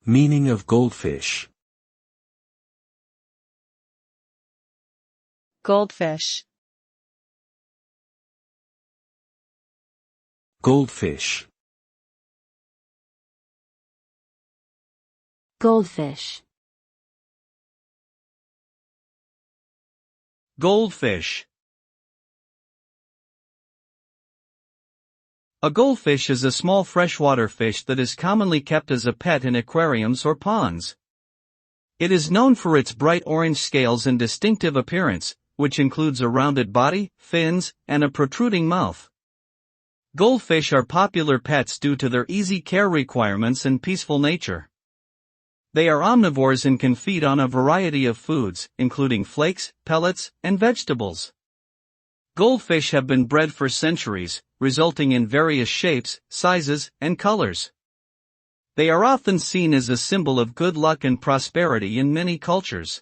Meaning of goldfish. Goldfish. Goldfish. Goldfish. Goldfish. A goldfish is a small freshwater fish that is commonly kept as a pet in aquariums or ponds. It is known for its bright orange scales and distinctive appearance, which includes a rounded body, fins, and a protruding mouth. Goldfish are popular pets due to their easy care requirements and peaceful nature. They are omnivores and can feed on a variety of foods, including flakes, pellets, and vegetables. Goldfish have been bred for centuries, resulting in various shapes, sizes, and colors. They are often seen as a symbol of good luck and prosperity in many cultures.